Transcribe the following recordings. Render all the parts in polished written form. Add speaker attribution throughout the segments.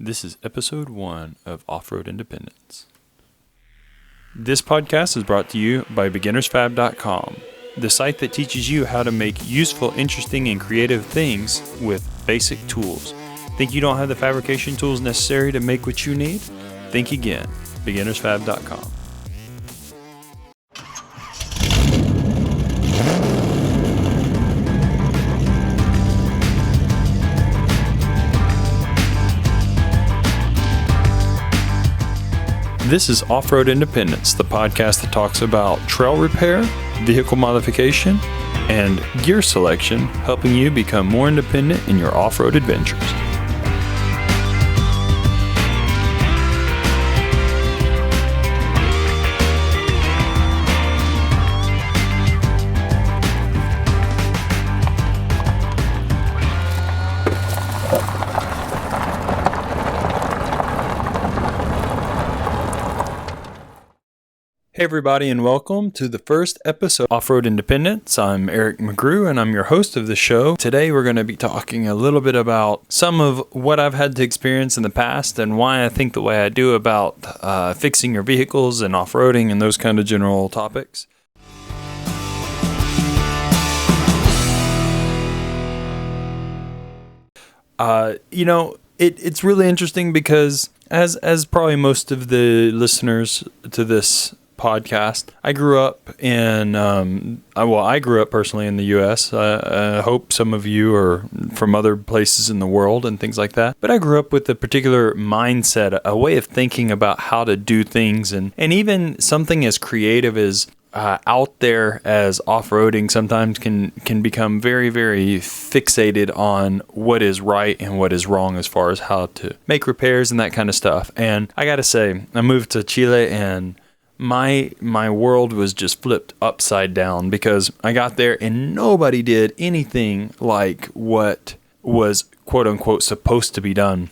Speaker 1: This is episode 1 of Off-Road Independence. This podcast is brought to you by BeginnersFab.com, the site that teaches you how to make useful, interesting, and creative things with basic tools. Think you don't have the fabrication tools necessary to make what you need? Think again. BeginnersFab.com. This is Off-Road Independence, the podcast that talks about trail repair, vehicle modification, and gear selection, helping you become more independent in your off-road adventures. Hey everybody, and welcome to the first episode of Off-Road Independence. I'm Eric McGrew and I'm your host of the show. Today we're going to be talking a little bit about some of what I've had to experience in the past and why I think the way I do about fixing your vehicles and off-roading and those kind of general topics. It's really interesting because as probably most of the listeners to this podcast, I grew up I grew up personally in the U.S. I hope some of you are from other places in the world and things like that. But I grew up with a particular mindset, a way of thinking about how to do things, and even something as creative as out there as off-roading sometimes can become very, very fixated on what is right and what is wrong as far as how to make repairs and that kind of stuff. And I gotta say, I moved to Chile and my world was just flipped upside down because I got there and nobody did anything like what was quote unquote supposed to be done.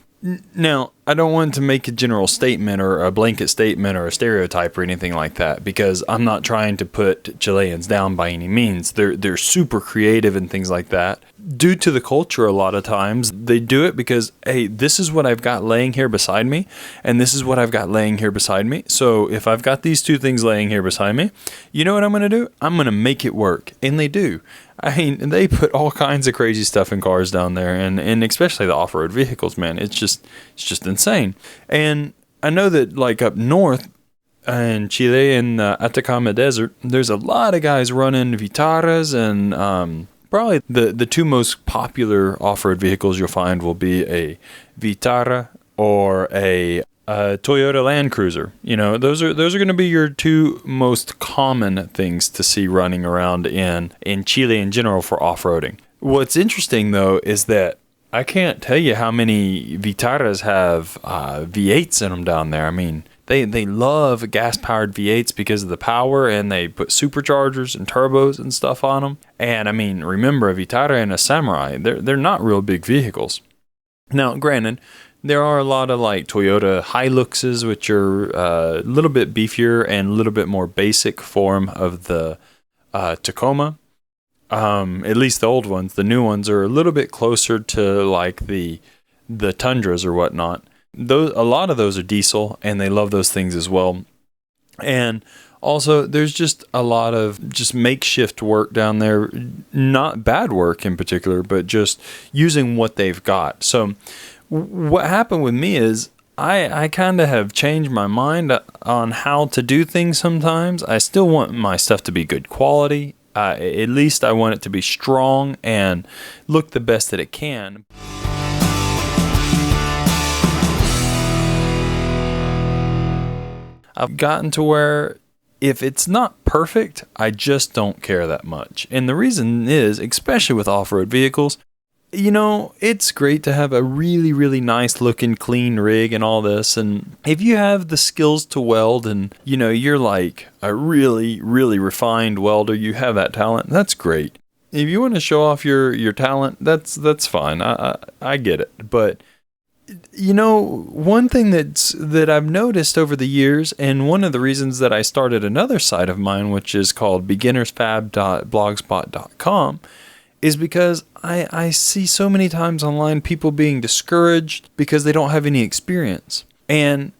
Speaker 1: Now, I don't want to make a general statement or a blanket statement or a stereotype or anything like that because I'm not trying to put Chileans down by any means. They're super creative and things like that. Due to the culture, a lot of times they do it because, hey, this is what I've got laying here beside me, and this is what I've got laying here beside me. So if I've got these two things laying here beside me, you know what I'm going to do? I'm going to make it work. And they do. I mean, they put all kinds of crazy stuff in cars down there, and especially the off-road vehicles, man. It's just insane. And I know that like up north in Chile in the Atacama Desert, there's a lot of guys running Vitaras, and probably the two most popular off-road vehicles you'll find will be a Vitara or a Toyota Land Cruiser. You know, those are going to be your two most common things to see running around in Chile in general for off-roading. What's interesting though is that I can't tell you how many Vitaras have V8s in them down there. I mean, they love gas-powered V8s because of the power, and they put superchargers and turbos and stuff on them. And I mean, remember, a Vitara and a Samurai, they're not real big vehicles. Now, granted, there are a lot of like Toyota Hiluxes, which are a little bit beefier and a little bit more basic form of the Tacoma. At least the old ones. The new ones are a little bit closer to like the Tundras or whatnot. A lot of those are diesel, and they love those things as well. And also, there's just a lot of just makeshift work down there. Not bad work in particular, but just using what they've got. So what happened with me is I kind of have changed my mind on how to do things sometimes. I still want my stuff to be good quality. At least I want it to be strong and look the best that it can. I've gotten to where if it's not perfect, I just don't care that much. And the reason is, especially with off-road vehicles, you know, it's great to have a really, really nice looking clean rig and all this. And if you have the skills to weld and, you know, you're like a really, really refined welder, you have that talent, that's great. If you want to show off your talent, that's fine. I get it. But you know, one thing that I've noticed over the years, and one of the reasons that I started another site of mine, which is called BeginnersFab.blogspot.com, is because I see so many times online people being discouraged because they don't have any experience. And,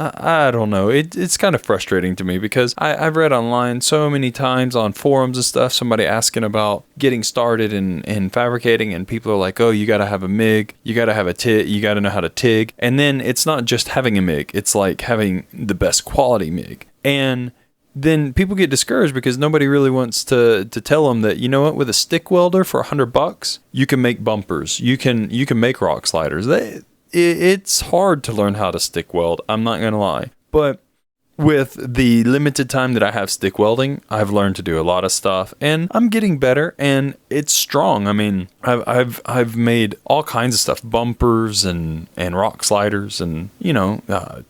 Speaker 1: I don't know. It's kind of frustrating to me because I've read online so many times on forums and stuff, somebody asking about getting started in fabricating, and people are like, oh, you got to have a MIG, you got to have a TIG, you got to know how to TIG. And then it's not just having a MIG, it's like having the best quality MIG. And then people get discouraged because nobody really wants to tell them that, with a stick welder for $100, you can make bumpers, you can make rock sliders. It's hard to learn how to stick weld, I'm not going to lie. But with the limited time that I have stick welding, I've learned to do a lot of stuff, and I'm getting better, and it's strong. I mean, I've made all kinds of stuff, bumpers and rock sliders, and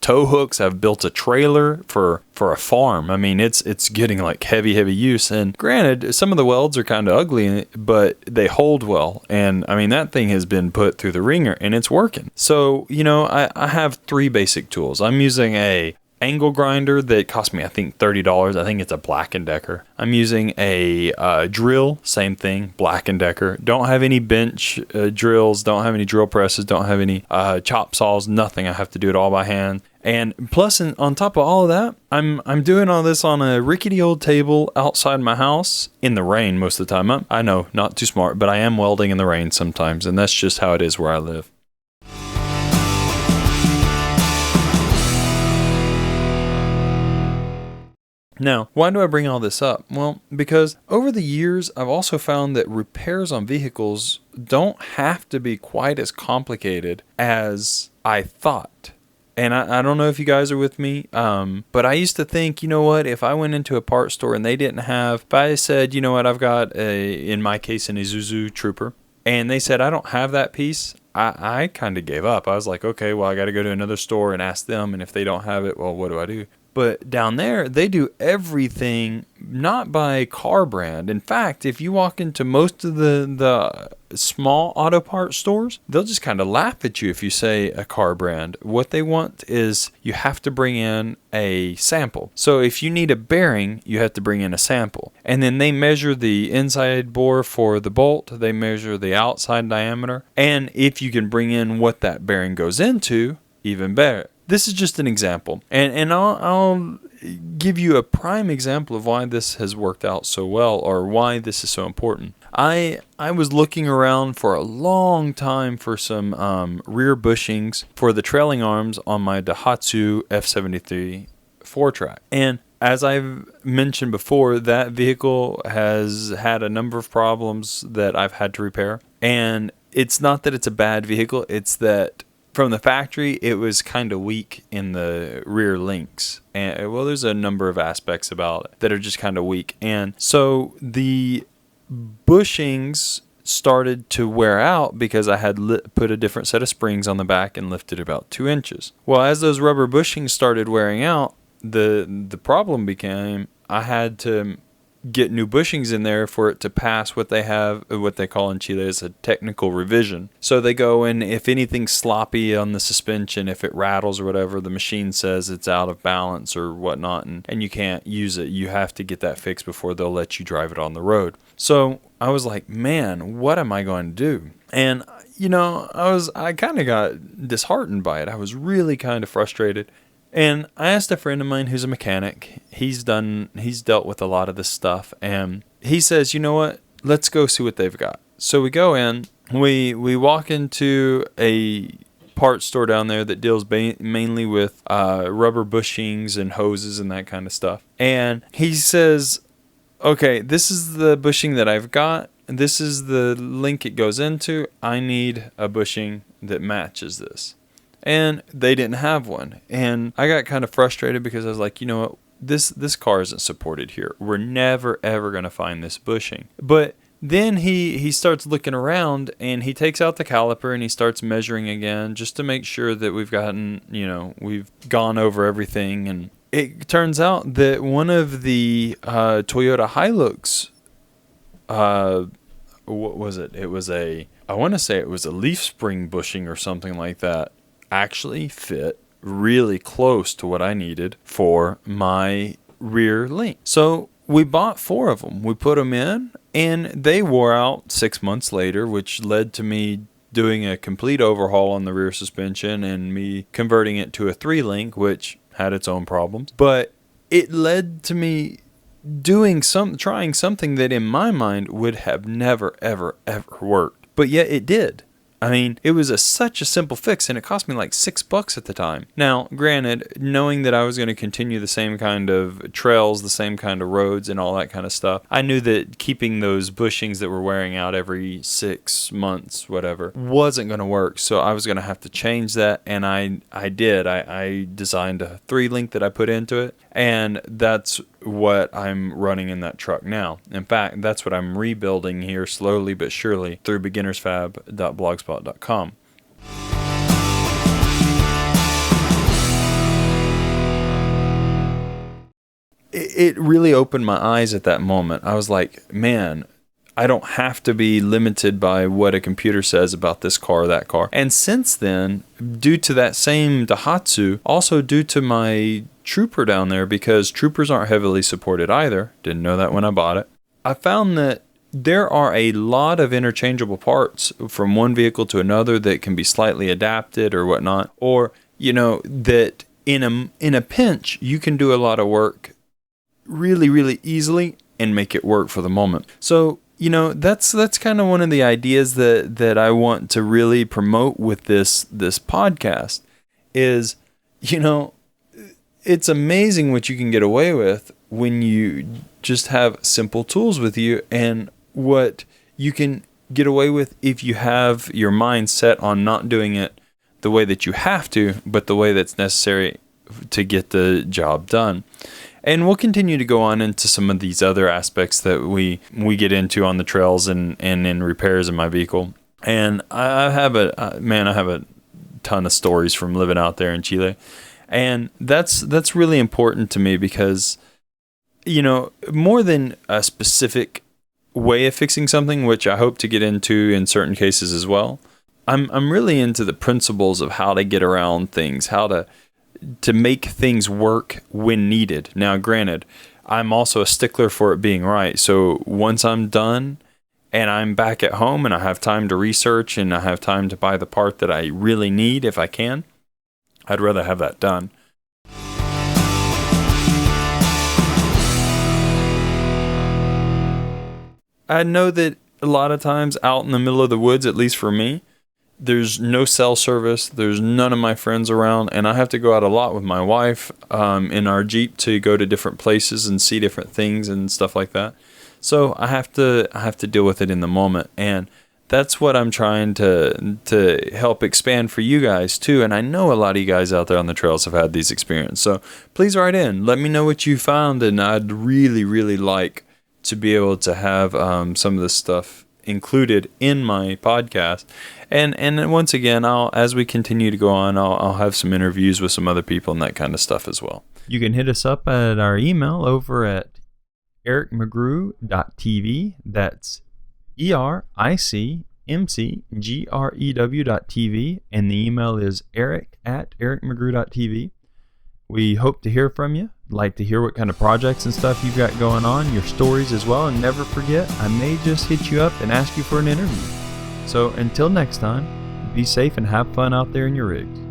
Speaker 1: tow hooks. I've built a trailer for a farm. I mean, it's getting like heavy use. And granted, some of the welds are kind of ugly, but they hold well. And I mean, that thing has been put through the ringer, and it's working. So I have 3 basic tools. I'm using a angle grinder that cost me, I think, $30. I think it's a Black & Decker. I'm using a drill, same thing, Black & Decker. Don't have any bench drills, don't have any drill presses, don't have any chop saws, nothing. I have to do it all by hand. And plus, on top of all of that, I'm doing all this on a rickety old table outside my house in the rain most of the time. I know, not too smart, but I am welding in the rain sometimes, and that's just how it is where I live. Now, why do I bring all this up? Well, because over the years, I've also found that repairs on vehicles don't have to be quite as complicated as I thought. And I don't know if you guys are with me, but I used to think, if I went into a parts store and they didn't have, if I said, I've got in my case, an Isuzu Trooper, and they said, I don't have that piece, I kind of gave up. I was like, okay, well, I got to go to another store and ask them, and if they don't have it, well, what do I do? But down there, they do everything not by car brand. In fact, if you walk into most of the small auto parts stores, they'll just kind of laugh at you if you say a car brand. What they want is you have to bring in a sample. So if you need a bearing, you have to bring in a sample. And then they measure the inside bore for the bolt. They measure the outside diameter. And if you can bring in what that bearing goes into, even better. This is just an example, and I'll give you a prime example of why this has worked out so well, or why this is so important. I was looking around for a long time for some rear bushings for the trailing arms on my Daihatsu F73 4-track, and as I've mentioned before, that vehicle has had a number of problems that I've had to repair, and it's not that it's a bad vehicle, it's that from the factory, it was kind of weak in the rear links. And well, there's a number of aspects about it that are just kind of weak. And so the bushings started to wear out because I had put a different set of springs on the back and lifted about 2 inches. Well, as those rubber bushings started wearing out, the problem became I had to get new bushings in there for it to pass what they call in Chile is a technical revision. So they go in, if anything's sloppy on the suspension, if it rattles or whatever, the machine says it's out of balance or whatnot, and you can't use it. You have to get that fixed before they'll let you drive it on the road. So I was like, man, what am I going to do? And I kind of got disheartened by it. I was really kind of frustrated. And I asked a friend of mine who's a mechanic. He's dealt with a lot of this stuff. And he says, you know what? Let's go see what they've got. So we go in. We walk into a parts store down there that deals mainly with rubber bushings and hoses and that kind of stuff. And he says, okay, this is the bushing that I've got. This is the link it goes into. I need a bushing that matches this. And they didn't have one. And I got kind of frustrated because I was like, you know what? This car isn't supported here. We're never, ever going to find this bushing. But then he starts looking around and he takes out the caliper and he starts measuring again just to make sure that we've gone over everything. And it turns out that one of the Toyota Hilux, what was it? I want to say it was a leaf spring bushing or something like that, actually fit really close to what I needed for my rear link. So we bought 4 of them. We put them in And they wore out 6 months later, which led to me doing a complete overhaul on the rear suspension and me converting it to a 3-link, which had its own problems. But it led to me trying something that in my mind would have never, ever, ever worked. But yet it did. I mean, it was such a simple fix, and it cost me like $6 at the time. Now, granted, knowing that I was going to continue the same kind of trails, the same kind of roads, and all that kind of stuff, I knew that keeping those bushings that were wearing out every 6 months, whatever, wasn't going to work. So I was going to have to change that, and I did. I designed a 3-link that I put into it, and that's what I'm running in that truck now. In fact, that's what I'm rebuilding here slowly but surely through BeginnersFab.blogspot.com. It really opened my eyes at that moment. I was like, man, I don't have to be limited by what a computer says about this car or that car. And since then, due to that same Daihatsu, also due to my Trooper down there, because Troopers aren't heavily supported either, didn't know that when I bought it, I found that there are a lot of interchangeable parts from one vehicle to another that can be slightly adapted or whatnot, or, that in a pinch, you can do a lot of work really, really easily and make it work for the moment. So, that's kind of one of the ideas that I want to really promote with this podcast is, it's amazing what you can get away with when you just have simple tools with you, and what you can get away with if you have your mind set on not doing it the way that you have to, but the way that's necessary to get the job done. And we'll continue to go on into some of these other aspects that we get into on the trails and in repairs in my vehicle. And I have a ton of stories from living out there in Chile. And that's really important to me because, more than a specific way of fixing something, which I hope to get into in certain cases as well, I'm really into the principles of how to get around things, how to make things work when needed. Now, granted, I'm also a stickler for it being right. So once I'm done and I'm back at home and I have time to research and I have time to buy the part that I really need if I can, I'd rather have that done. I know that a lot of times out in the middle of the woods, at least for me, there's no cell service, there's none of my friends around, and I have to go out a lot with my wife in our Jeep to go to different places and see different things and stuff like that. So I have to deal with it in the moment, and that's what I'm trying to help expand for you guys too. And I know a lot of you guys out there on the trails have had these experiences. So please write in. Let me know what you found. And I'd really, really like to be able to have some of this stuff included in my podcast. And once again, as we continue to go on, I'll have some interviews with some other people and that kind of stuff as well. You can hit us up at our email over at ericmcgrew.tv. That's ERICMCGREW.tv, and the email is eric@ericmcgrew.tv. We hope to hear from you. Like to hear what kind of projects and stuff you've got going on, your stories as well, and never forget, I may just hit you up and ask you for an interview. So until next time, be safe and have fun out there in your rigs.